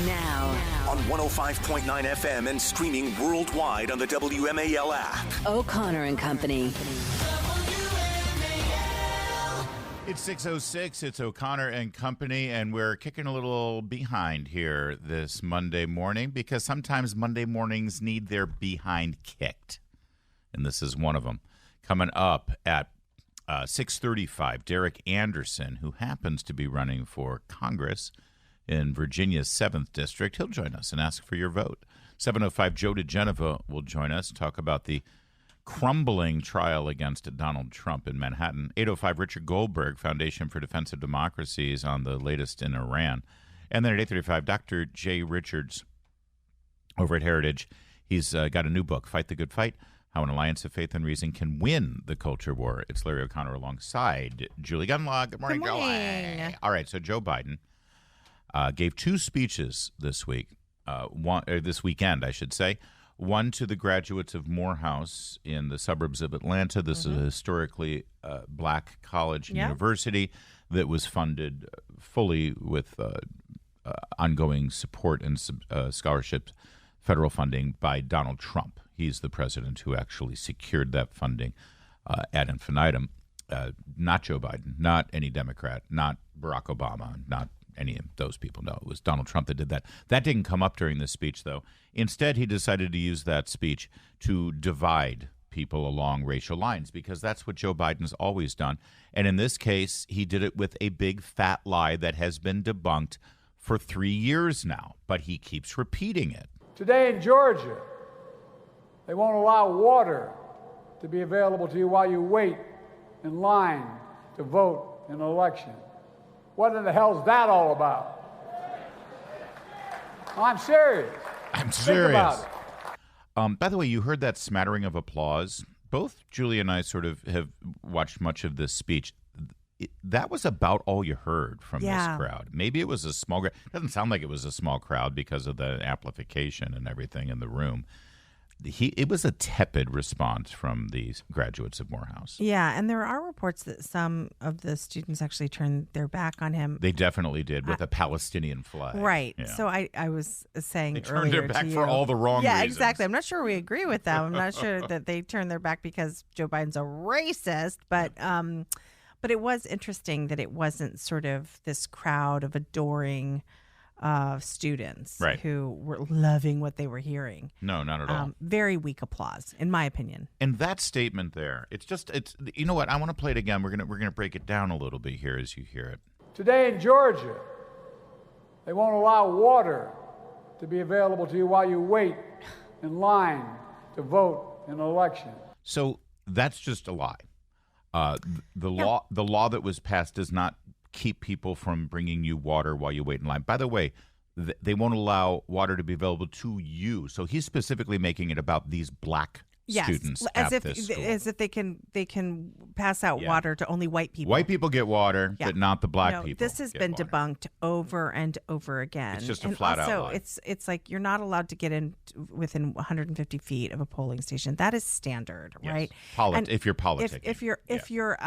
Now. On 105.9 FM and streaming worldwide on the WMAL app. O'Connor and Company. It's 6:06. It's O'Connor and Company, and we're kicking a little behind here this Monday morning because sometimes Monday mornings need their behind kicked, and this is one of them. Coming up at 6:35, Derrick Anderson, who happens to be running for Congress in Virginia's 7th District, he'll join us and ask for your vote. 7:05, Joe DeGenova will join us, talk about the crumbling trial against Donald Trump in Manhattan. 8:05, Richard Goldberg, Foundation for Defense of Democracies, on the latest in Iran. And then at 8:35, Dr. Jay Richards over at Heritage. He's got a new book, Fight the Good Fight, How an Alliance of Faith and Reason Can Win the Culture War. It's Larry O'Connor alongside Julie Gunlock. Good morning, Julie. All right, so Joe Biden gave two speeches this week, this weekend, I should say. One to the graduates of Morehouse in the suburbs of Atlanta. This is a historically black college and university that was funded fully with ongoing support and scholarships, federal funding by Donald Trump. He's the president who actually secured that funding ad infinitum. Not Joe Biden, not any Democrat, not Barack Obama, not any of those people. No, it was Donald Trump that did that. That didn't come up during this speech, though. Instead, he decided to use that speech to divide people along racial lines because that's what Joe Biden's always done. And in this case, he did it with a big fat lie that has been debunked for 3 years now, but he keeps repeating it. Today in Georgia, they won't allow water to be available to you while you wait in line to vote in an election. What in the hell's that all about? I'm serious. I'm serious. Think about it. By the way, you heard that smattering of applause. Both Julie and I sort of have watched much of this speech. That was about all you heard from this crowd. Maybe it was a small crowd. It doesn't sound like it was a small crowd because of the amplification and everything in the room. It was a tepid response from these graduates of Morehouse. Yeah, and there are reports that some of the students actually turned their back on him. They definitely did, with a Palestinian flag. Right. Yeah. So I was saying they earlier turned their back to for you, all the wrong reasons. Yeah, exactly. I'm not sure we agree with them. I'm not sure that they turned their back because Joe Biden's a racist, but it was interesting that it wasn't sort of this crowd of adoring students who were loving what they were hearing. No, not at all. Very weak applause, in my opinion. And that statement there, it's you know what? I want to play it again. We're gonna break it down a little bit here as you hear it. Today in Georgia, they won't allow water to be available to you while you wait in line to vote in an election. So that's just a lie. The law that was passed does not keep people from bringing you water while you wait in line. By the way, they won't allow water to be available to you. So he's specifically making it about these black students at this school. As if they can pass out water to only white people. White people get water, but not the black people. This has been debunked over and over again. It's just a flat-out lie. Also, it's like you're not allowed to get in within 150 feet of a polling station. That is standard, right? If you're politicking. If you're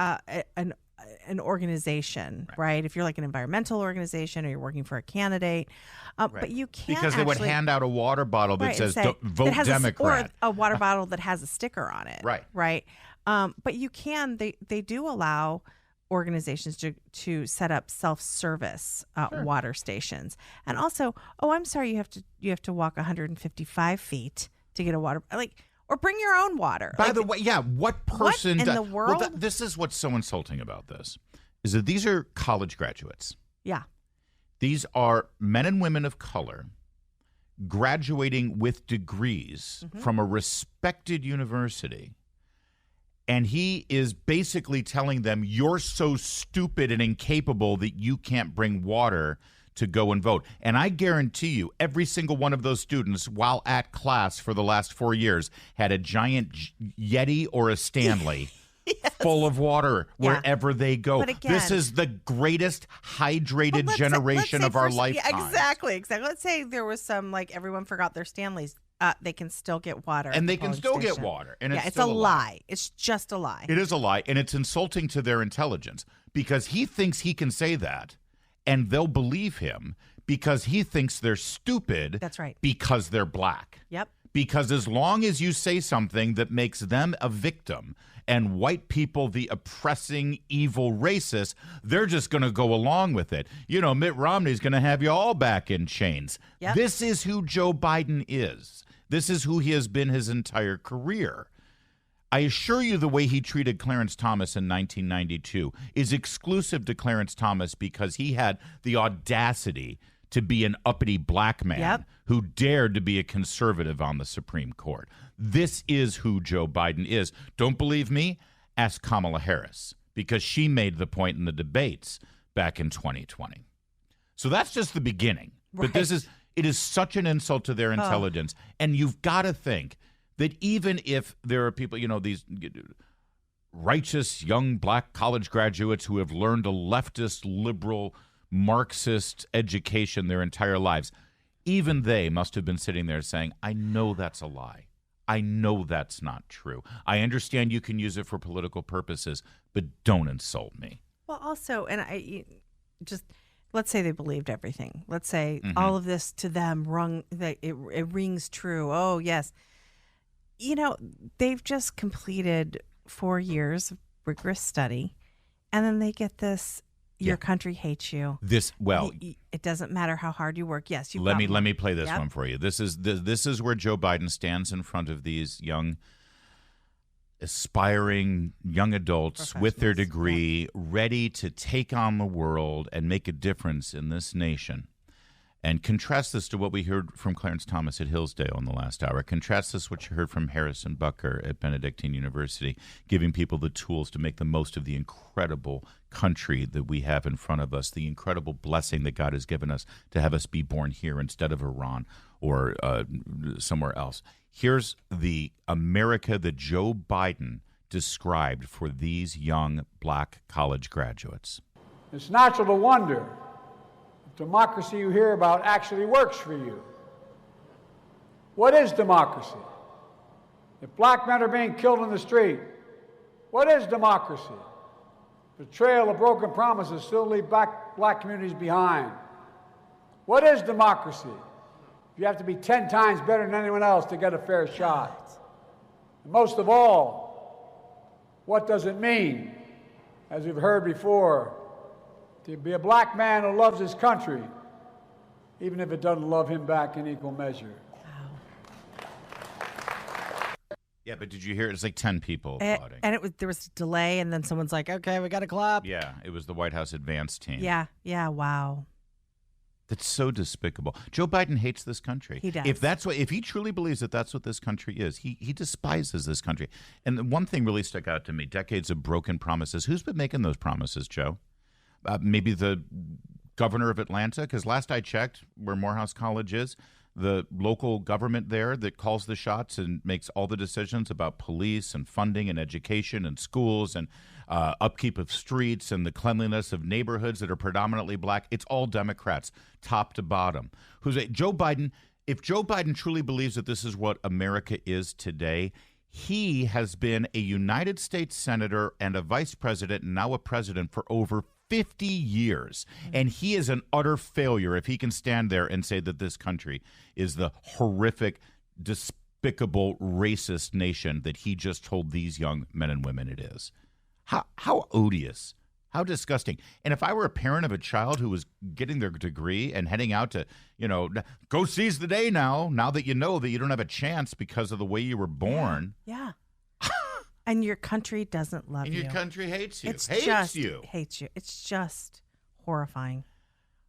an organization, right? If you're like an environmental organization or you're working for a candidate, but you can't because they would hand out a water bottle that says vote Democrat, or a water bottle that has a sticker on it, right? But you can. They do allow organizations to set up self-service water stations, and also, I'm sorry, you have to walk 155 feet to get a water or bring your own water. By the way, what person in the world? Well, this is what's so insulting about this, is that these are college graduates. Yeah. These are men and women of color graduating with degrees from a respected university. And he is basically telling them, you're so stupid and incapable that you can't bring water to go and vote. And I guarantee you, every single one of those students, while at class for the last 4 years, had a giant Yeti or a Stanley full of water wherever they go. But again, this is the greatest hydrated generation of our lifetime. Yeah, exactly. Let's say there was some, everyone forgot their Stanleys. They can still get water. And they can still get water. And it's a lie. It's just a lie. It is a lie. And it's insulting to their intelligence because he thinks he can say that. And they'll believe him because he thinks they're stupid. That's right. Because they're black. Yep. Because as long as you say something that makes them a victim and white people the oppressing, evil racist, they're just going to go along with it. You know, Mitt Romney's going to have you all back in chains. Yep. This is who Joe Biden is. This is who he has been his entire career. I assure you the way he treated Clarence Thomas in 1992 is exclusive to Clarence Thomas because he had the audacity to be an uppity black man who dared to be a conservative on the Supreme Court. This is who Joe Biden is. Don't believe me? Ask Kamala Harris, because she made the point in the debates back in 2020. So that's just the beginning. Right. But it is such an insult to their intelligence. And you've got to think that even if there are people, you know, these righteous young black college graduates who have learned a leftist, liberal, Marxist education their entire lives, even they must have been sitting there saying, I know that's a lie. I know that's not true. I understand you can use it for political purposes, but don't insult me. Well, also, and let's say they believed everything. Let's say all of this to them it rings true. Oh, yes. You know, they've just completed 4 years of rigorous study, and then they get this. Your country hates you. It doesn't matter how hard you work. Yes, let me play this one for you. This is where Joe Biden stands in front of these young, aspiring young adults with their degree, ready to take on the world and make a difference in this nation. And contrast this to what we heard from Clarence Thomas at Hillsdale in the last hour. Contrast this to what you heard from Harrison Bucker at Benedictine University, giving people the tools to make the most of the incredible country that we have in front of us, the incredible blessing that God has given us to have us be born here instead of Iran or somewhere else. Here's the America that Joe Biden described for these young black college graduates. It's natural to wonder if democracy you hear about actually works for you. What is democracy? If black men are being killed in the street, what is democracy? The trail of broken promises still leave black communities behind. What is democracy? You have to be 10 times better than anyone else to get a fair shot. And most of all, what does it mean, as we've heard before, to be a black man who loves his country, even if it doesn't love him back in equal measure? Yeah, but did you hear it? It's like 10 people applauding. And there was a delay, and then someone's like, okay, we got to clap. Yeah, it was the White House advance team. Yeah, wow. That's so despicable. Joe Biden hates this country. He does. If he truly believes that that's what this country is, he despises this country. And the one thing really stuck out to me, decades of broken promises. Who's been making those promises, Joe? Maybe the governor of Atlanta, because last I checked, where Morehouse College is, the local government there that calls the shots and makes all the decisions about police and funding and education and schools and upkeep of streets and the cleanliness of neighborhoods that are predominantly black. It's all Democrats, top to bottom. Joe Biden, if Joe Biden truly believes that this is what America is today, he has been a United States senator and a vice president and now a president for over 50 years, and he is an utter failure if he can stand there and say that this country is the horrific, despicable, racist nation that he just told these young men and women it is. How odious, how disgusting. And if I were a parent of a child who was getting their degree and heading out to, go seize the day now that you know that you don't have a chance because of the way you were born. Yeah. And your country doesn't love you. And your country hates you. Hates you. It's just horrifying.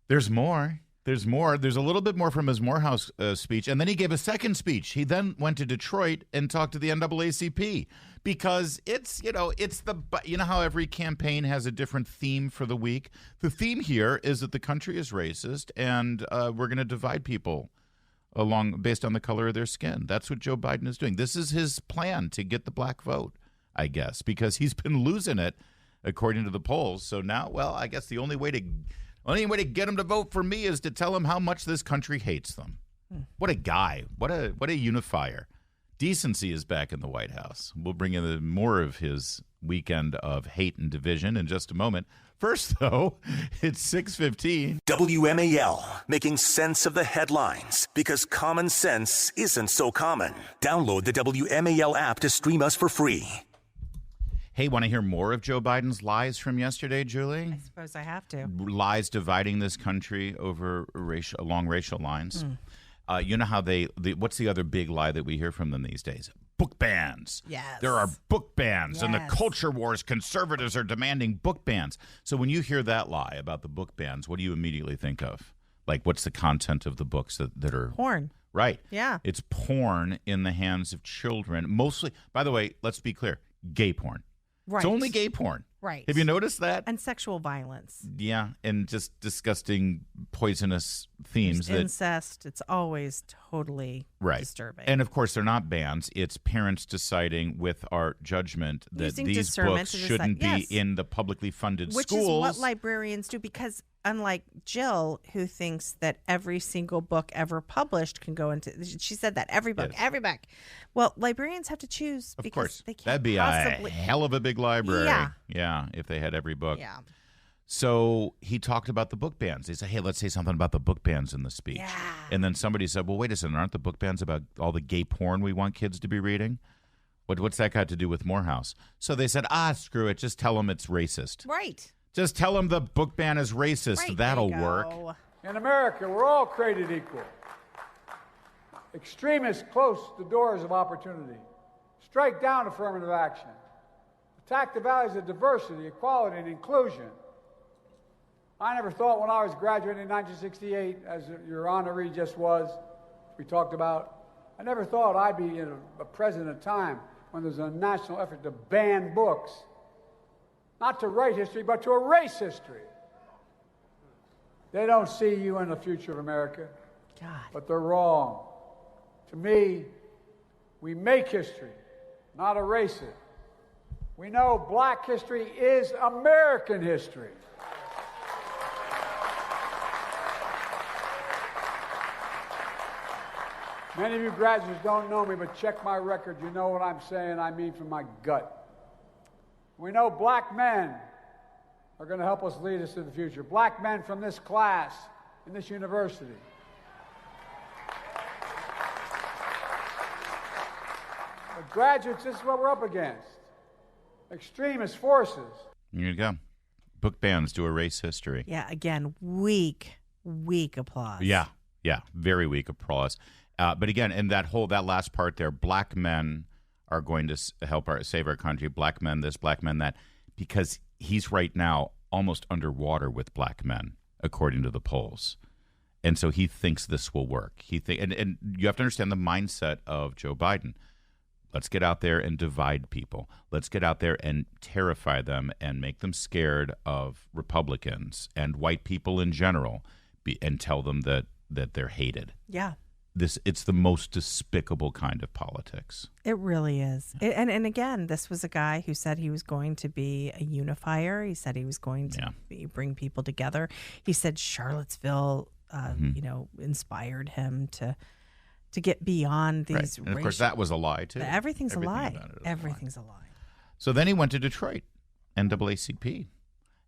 There's more. There's a little bit more from his Morehouse speech. And then he gave a second speech. He then went to Detroit and talked to the NAACP because it's how every campaign has a different theme for the week. The theme here is that the country is racist and we're going to divide people based on the color of their skin. That's what Joe Biden is doing. This is his plan to get the black vote, I guess, because he's been losing it according to the polls. So now, I guess the only way to get him to vote for me is to tell him how much this country hates them. What a guy. What a unifier. Decency is back in the White House. We'll bring in more of his weekend of hate and division in just a moment. First, though, it's 6:15. WMAL, making sense of the headlines because common sense isn't so common. Download the WMAL app to stream us for free. Hey, want to hear more of Joe Biden's lies from yesterday, Julie? I suppose I have to. Lies dividing this country over along racial lines. You know how what's the other big lie that we hear from them these days? Book bans. Yes. There are book bans. Yes. And the culture wars, conservatives are demanding book bans. So when you hear that lie about the book bans, what do you immediately think of? Like, what's the content of the books that are... Porn. Right. Yeah. It's porn in the hands of children. Mostly, by the way, let's be clear, gay porn. Right. It's only gay porn. Right. Have you noticed that? And sexual violence. Yeah, and just disgusting, poisonous themes. There's incest. It's always totally disturbing. And, of course, they're not bans. It's parents deciding with our judgment that Using these discernment books to shouldn't decide, be in the publicly funded Which schools. is what librarians do, because unlike Jill, who thinks that every single book ever published can go into, she said that every book. Well, librarians have to choose. Of course. They can't That'd be possibly... a hell of a big library. Yeah, if they had every book. Yeah. So he talked about the book bans. He said, hey, let's say something about the book bans in the speech. Yeah. And then somebody said, well, wait a second, aren't the book bans about all the gay porn we want kids to be reading? What's that got to do with Morehouse? So they said, screw it. Just tell them it's racist. Right. Just tell them the book ban is racist. Right, That'll work. In America, we're all created equal. Extremists close the doors of opportunity. Strike down affirmative action. Attack the values of diversity, equality, and inclusion. I never thought when I was graduating in 1968, as your honoree just was, we talked about, I never thought I'd be in a president at a time when there's a national effort to ban books. Not to write history, but to erase history. They don't see you in the future of America. God. But they're wrong. To me, we make history, not erase it. We know black history is American history. Many of you graduates don't know me, but check my record. You know what I'm saying. I mean from my gut. We know black men are going to help us lead us to the future. Black men from this class in this university. But graduates, this is what we're up against. Extremist forces. Here you go. Book bans to erase history. Yeah, again, weak applause. Yeah, very weak applause. But again, in that last part there, black men are going to help save our country. Black men this, black men that, because he's right now almost underwater with black men, according to the polls. And so he thinks this will work. And you have to understand the mindset of Joe Biden. Let's get out there and divide people. Let's get out there and terrify them and make them scared of Republicans and white people in general, and tell them that they're hated. Yeah. It's the most despicable kind of politics. It really is. And again, this was a guy who said he was going to be a unifier. He said he was going to bring people together. He said Charlottesville, inspired him to get beyond these. Right. And of course, that was a lie too. Everything's a lie. Everything's a lie. So then he went to Detroit, NAACP.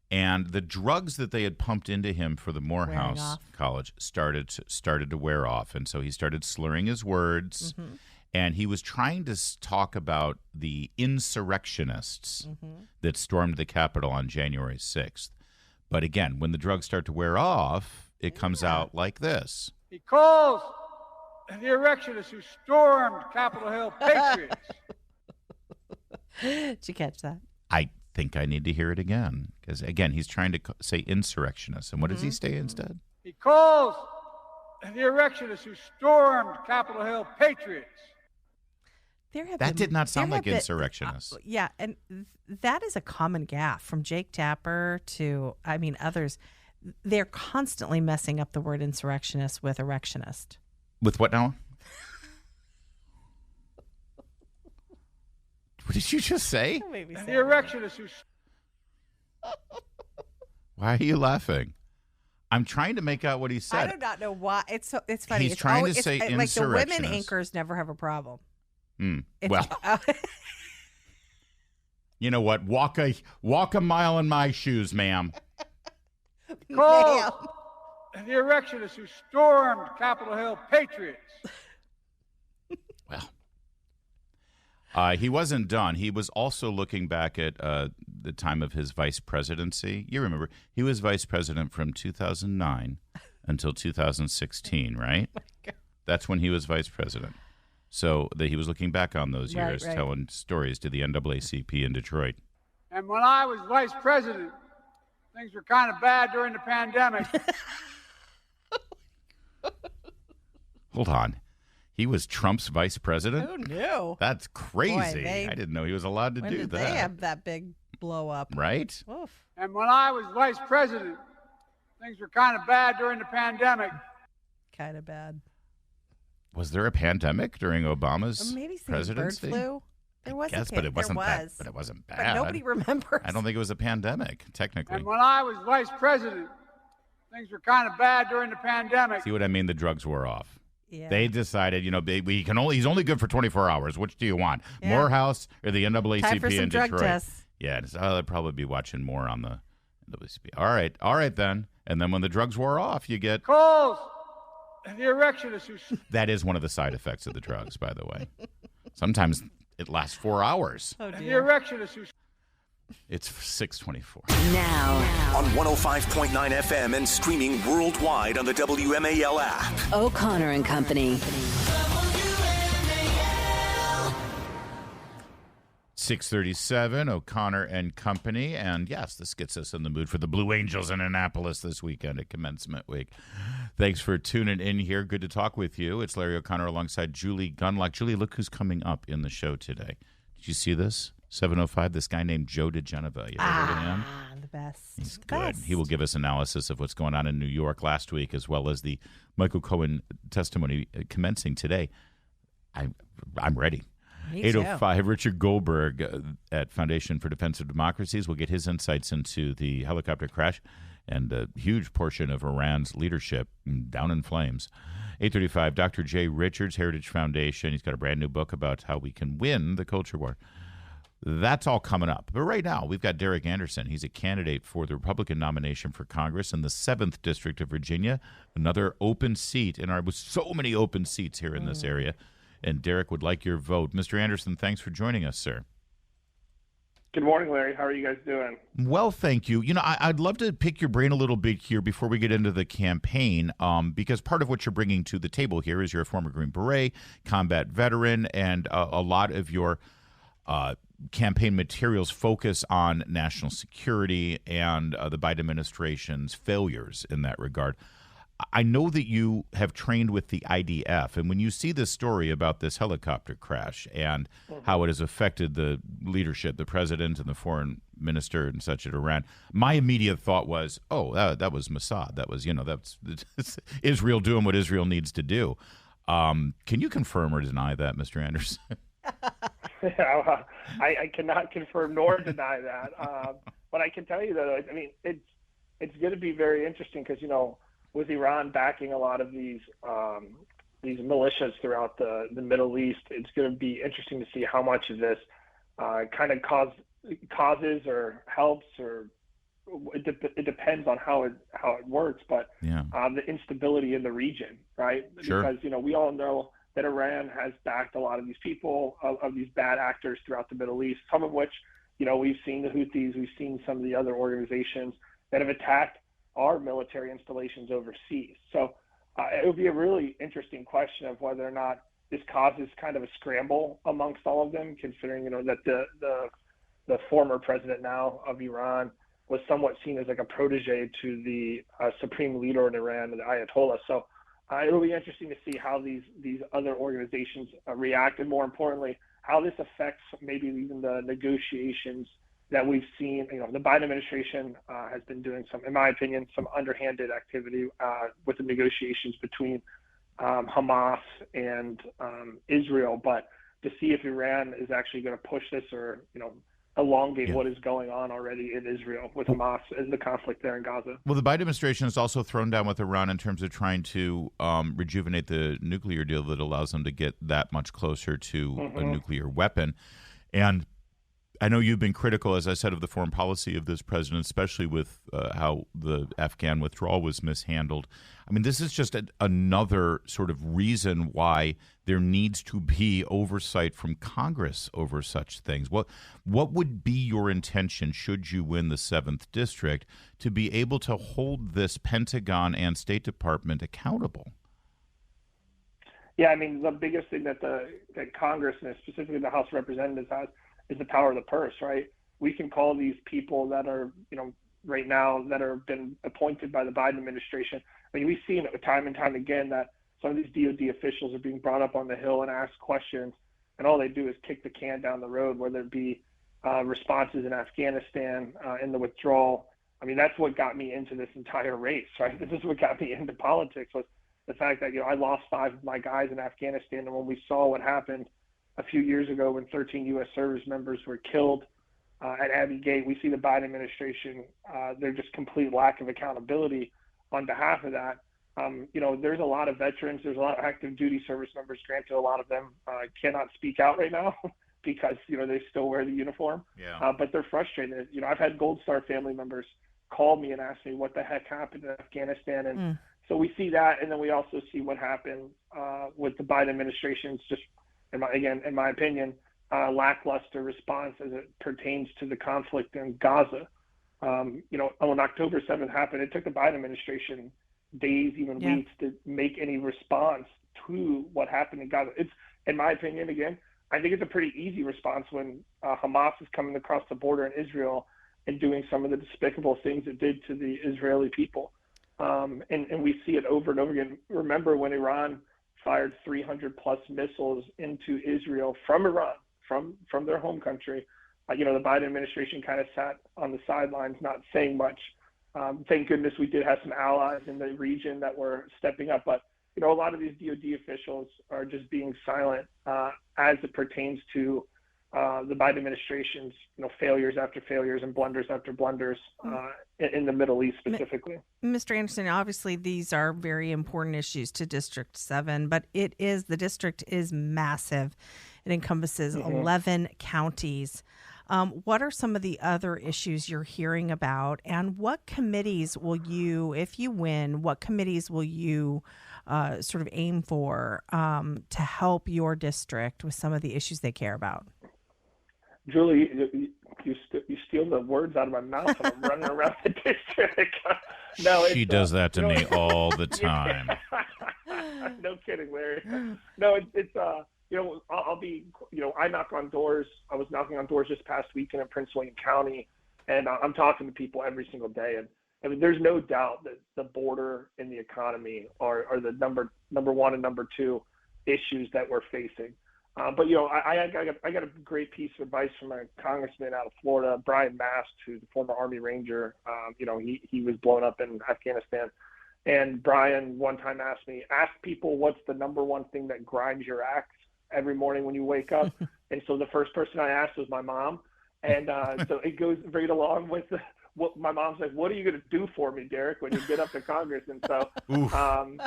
And the drugs that they had pumped into him for the Morehouse College started to wear off. And so he started slurring his words. Mm-hmm. And he was trying to talk about the insurrectionists that stormed the Capitol on January 6th. But again, when the drugs start to wear off, it comes out like this. He calls the insurrectionists who stormed Capitol Hill patriots. Did you catch that? I think I need to hear it again, because again, he's trying to say insurrectionists, and what does he say instead? He calls the insurrectionists who stormed Capitol Hill patriots. That did not sound like insurrectionists. Yeah, and that is a common gaffe from Jake Tapper to others. They're constantly messing up the word insurrectionist with erectionist. With what now? What did you just say? The erectionists who... Why are you laughing? I'm trying to make out what he said. I do not know why. It's funny. He's trying to say insurrectionists. Like the women anchors never have a problem. Well, You know what? Walk a mile in my shoes, ma'am. Call the erectionists who stormed Capitol Hill patriots. Well, he wasn't done. He was also looking back at the time of his vice presidency. You remember, he was vice president from 2009 until 2016, right? Oh my God. That's when he was vice president. So he was looking back on those years, telling stories to the NAACP in Detroit. And when I was vice president, things were kind of bad during the pandemic. Hold on. He was Trump's vice president? Who knew? That's crazy. Boy, I didn't know he was allowed to do that. When did they have that big blow up? Right? Oof. And when I was vice president, things were kind of bad during the pandemic. Kind of bad. Was there a pandemic during Obama's presidency? Bird flu? There was. Yes, but it wasn't that. But it wasn't bad. But nobody remembers. I don't think it was a pandemic, technically. And when I was vice president, things were kind of bad during the pandemic. See what I mean? The drugs wore off. Yeah. They decided, he's only good for 24 hours. Which do you want? Yeah. Morehouse or the NAACP Time for some in drug Detroit? Tests. Yeah, I'll probably be watching more on the NAACP. All right then. And then when the drugs wore off, you get calls. The erectionists who... That is one of the side effects of the drugs, by the way. Sometimes it lasts 4 hours. Oh, dear. The erectionists who... It's 6:24. Now. On 105.9 FM and streaming worldwide on the WMAL app. O'Connor and Company. 6:37, O'Connor and Company. And yes, this gets us in the mood for the Blue Angels in Annapolis this weekend at commencement week. Thanks for tuning in here. Good to talk with you. It's Larry O'Connor alongside Julie Gunlock. Julie, look who's coming up in the show today. Did you see this? 7:05, this guy named Joe DeGeneva. You ever heard of him? The best. He's good. Best. He will give us analysis of what's going on in New York last week, as well as the Michael Cohen testimony commencing today. I'm ready. 8:05, Richard Goldberg at Foundation for Defense of Democracies will get his insights into the helicopter crash and a huge portion of Iran's leadership down in flames. 8:35, Dr. Jay Richards, Heritage Foundation. He's got a brand new book about how we can win the culture war. That's all coming up. But right now, we've got Derrick Anderson. He's a candidate for the Republican nomination for Congress in the 7th District of Virginia, another open seat with so many open seats here in this area. And Derrick would like your vote. Mr. Anderson, thanks for joining us, sir. Good morning, Larry. How are you guys doing? Well, thank you. I'd love to pick your brain a little bit here before we get into the campaign, because part of what you're bringing to the table here is you're a former Green Beret, combat veteran, and a lot of your campaign materials focus on national security and the Biden administration's failures in that regard. I know that you have trained with the IDF, and when you see this story about this helicopter crash and how it has affected the leadership, the president and the foreign minister and such at Iran, my immediate thought was, that was Mossad. That was, that's Israel doing what Israel needs to do. Can you confirm or deny that, Mr. Anderson? I cannot confirm nor deny that. But I can tell you, though, it's going to be very interesting because, with Iran backing a lot of these militias throughout the Middle East, it's going to be interesting to see how much of this kind of causes or helps, or it depends on how it works. But the instability in the region, right? Sure. Because we all know that Iran has backed a lot of these people, of these bad actors throughout the Middle East. Some of which, we've seen the Houthis, we've seen some of the other organizations that have attacked our military installations overseas. So it would be a really interesting question of whether or not this causes kind of a scramble amongst all of them, considering that the former president now of Iran was somewhat seen as like a protege to the supreme leader in Iran, the Ayatollah. So it'll be interesting to see how these other organizations react, and more importantly, how this affects maybe even the negotiations that we've seen. The Biden administration has been doing in my opinion, some underhanded activity with the negotiations between Hamas and Israel. But to see if Iran is actually going to push this or, elongate what is going on already in Israel with Hamas and the conflict there in Gaza. Well, the Biden administration has also thrown down with Iran in terms of trying to rejuvenate the nuclear deal that allows them to get that much closer to a nuclear weapon. And I know you've been critical, as I said, of the foreign policy of this president, especially with how the Afghan withdrawal was mishandled. I mean, this is just another sort of reason why there needs to be oversight from Congress over such things. What would be your intention, should you win the 7th District, to be able to hold this Pentagon and State Department accountable? Yeah, I mean, the biggest thing that Congress, and specifically the House of Representatives, has is the power of the purse, right? We can call these people that are, right now that are been appointed by the Biden administration. I mean, we've seen it time and time again that some of these DOD officials are being brought up on the Hill and asked questions, and all they do is kick the can down the road, whether it be responses in Afghanistan, in the withdrawal. I mean, that's what got me into this entire race, right? This is what got me into politics, was the fact that, I lost 5 of my guys in Afghanistan, and when we saw what happened a few years ago when 13 U.S. service members were killed at Abbey Gate, we see the Biden administration, their just complete lack of accountability on behalf of that. There's a lot of veterans, there's a lot of active duty service members. Granted, a lot of them cannot speak out right now because, they still wear the uniform. Yeah. But they're frustrated. I've had Gold Star family members call me and ask me what the heck happened in Afghanistan. And so we see that, and then we also see what happened with the Biden administration's just, in my opinion, lackluster response as it pertains to the conflict in Gaza. When October 7th happened, it took the Biden administration days, even weeks, to make any response to what happened in Gaza. It's, in my opinion, again, I think it's a pretty easy response when Hamas is coming across the border in Israel and doing some of the despicable things it did to the Israeli people. And we see it over and over again. Remember when Iran fired 300 plus missiles into Israel from Iran, from their home country. The Biden administration kind of sat on the sidelines, not saying much. Thank goodness we did have some allies in the region that were stepping up. But, a lot of these DOD officials are just being silent as it pertains to the Biden administration's, failures after failures and blunders after blunders in the Middle East specifically. Mr. Anderson, obviously these are very important issues to District 7, but the district is massive. It encompasses 11 counties. What are some of the other issues you're hearing about, and what committees will you, if you win, what committees will you sort of aim for to help your district with some of the issues they care about? Julie, you steal the words out of my mouth when I'm running around the district. No, she does that to me all the time. No kidding, Larry. No, it's I'll be, I knock on doors. I was knocking on doors this past weekend in Prince William County, and I'm talking to people every single day. And I mean, there's no doubt that the border and the economy are the number one and number two issues that we're facing. But I got a great piece of advice from a congressman out of Florida, Brian Mast, who's a former Army Ranger. He was blown up in Afghanistan. And Brian one time asked me, ask people what's the number one thing that grinds your axe every morning when you wake up. And so the first person I asked was my mom. And so it goes right along with what my mom's like, what are you going to do for me, Derrick, when you get up to Congress? And so, and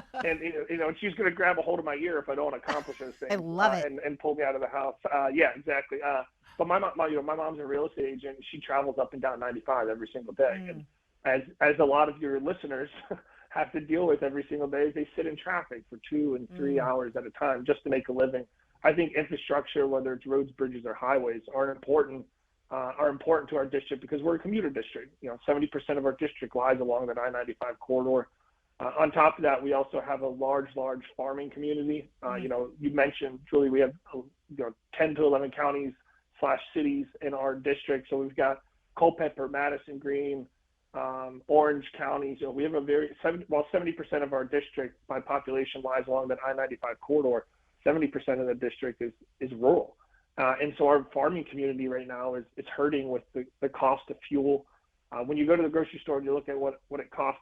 she's going to grab a hold of my ear if I don't accomplish those things. I love it. And pull me out of the house. Yeah, exactly. But my mom's a real estate agent. She travels up and down 95 every single day. And as a lot of your listeners have to deal with every single day, they sit in traffic for 2 and 3 hours at a time just to make a living. I think infrastructure, whether it's roads, bridges, or highways, are important to our district because we're a commuter district. 70% of our district lies along the I-95 corridor. On top of that, we also have a large farming community. You mentioned, Julie, we have 10 to 11 counties / cities in our district. So we've got Culpeper, Madison, Greene, Orange counties. We have 70% of our district by population lies along that I-95 corridor. 70% of the district is rural. And so our farming community right now is hurting with the cost of fuel. When you go to the grocery store and you look at what it costs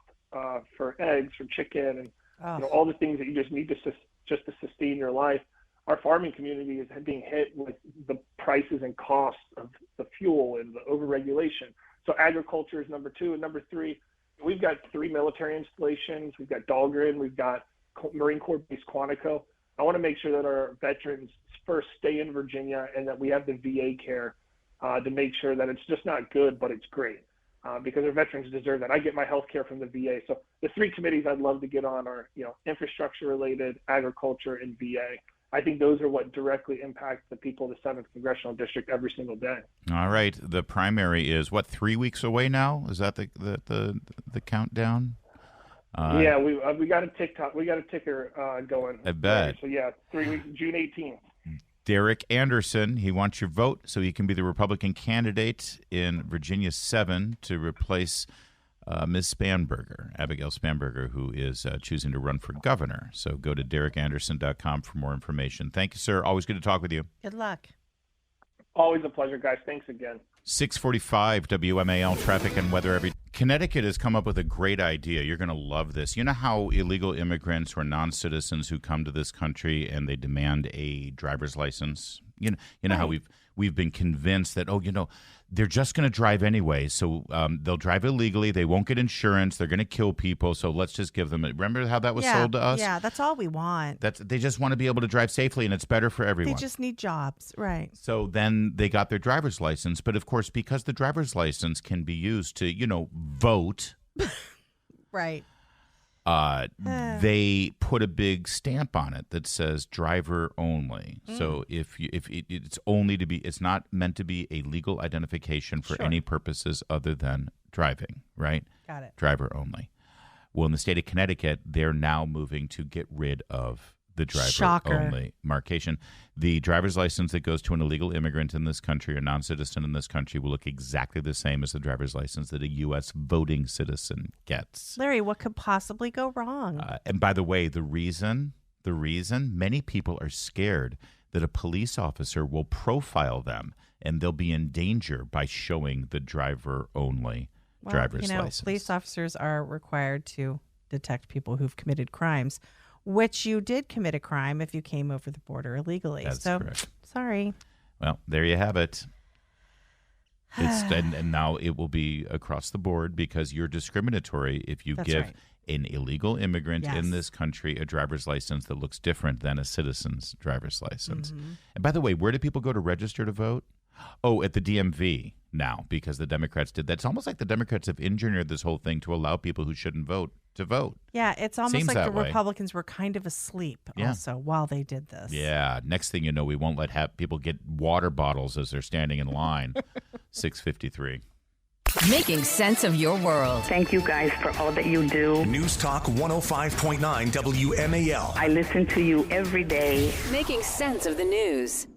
for eggs, for chicken, and all the things that you just need to sustain your life, our farming community is being hit with the prices and costs of the fuel and the overregulation. So agriculture is number 2. And number 3, we've got 3 military installations. We've got Dahlgren. We've got Marine Corps Base Quantico. I want to make sure that our veterans first stay in Virginia and that we have the VA care to make sure that it's just not good, but it's great. Because our veterans deserve that. I get my health care from the VA. So the three committees I'd love to get on are, infrastructure related, agriculture, and VA. I think those are what directly impact the people of the 7th Congressional District every single day. All right. The primary is, 3 weeks away now? Is that the countdown? Yeah, we got a TikTok. We got a ticker going. I bet. So, 3 weeks, June 18th. Derrick Anderson, he wants your vote so he can be the Republican candidate in Virginia 7 to replace Ms. Spanberger, Abigail Spanberger, who is choosing to run for governor. So go to derrickanderson.com for more information. Thank you, sir. Always good to talk with you. Good luck. Always a pleasure, guys. Thanks again. 645 WMAL traffic and weather. Connecticut has come up with a great idea. You're going to love this. You know how illegal immigrants or non-citizens who come to this country and they demand a driver's license? You know how we've been convinced that, they're just going to drive anyway. So they'll drive illegally. They won't get insurance. They're going to kill people. So let's just give them remember how that was sold to us? Yeah, that's all we want. They just want to be able to drive safely, and it's better for everyone. They just need jobs, right? So then they got their driver's license. But, of course, because the driver's license can be used to, vote. Right. They put a big stamp on it that says driver only. So if it's not meant to be a legal identification for any purposes other than driving, right? Got it. Driver only. Well, in the state of Connecticut, they're now moving to get rid of the driver only markation. The driver's license that goes to an illegal immigrant in this country or non-citizen in this country will look exactly the same as the driver's license that a U.S. voting citizen gets. Larry, what could possibly go wrong? And by the way, the reason many people are scared that a police officer will profile them and they'll be in danger by showing the driver only driver's license. Police officers are required to detect people who've committed crimes, which you did commit a crime if you came over the border illegally. That's correct. Sorry. Well, there you have it. And now it will be across the board because you're discriminatory if you give an illegal immigrant in this country a driver's license that looks different than a citizen's driver's license. Mm-hmm. And by the way, where do people go to register to vote? Oh, at the DMV now, because the Democrats did that. It's almost like the Democrats have engineered this whole thing to allow people who shouldn't vote to vote. Yeah, it's almost like the way. Republicans were kind of asleep also while they did this. Yeah, next thing you know, we won't let people get water bottles as they're standing in line. 6:53. Making sense of your world. Thank you guys for all that you do. News Talk 105.9 WMAL. I listen to you every day. Making sense of the news.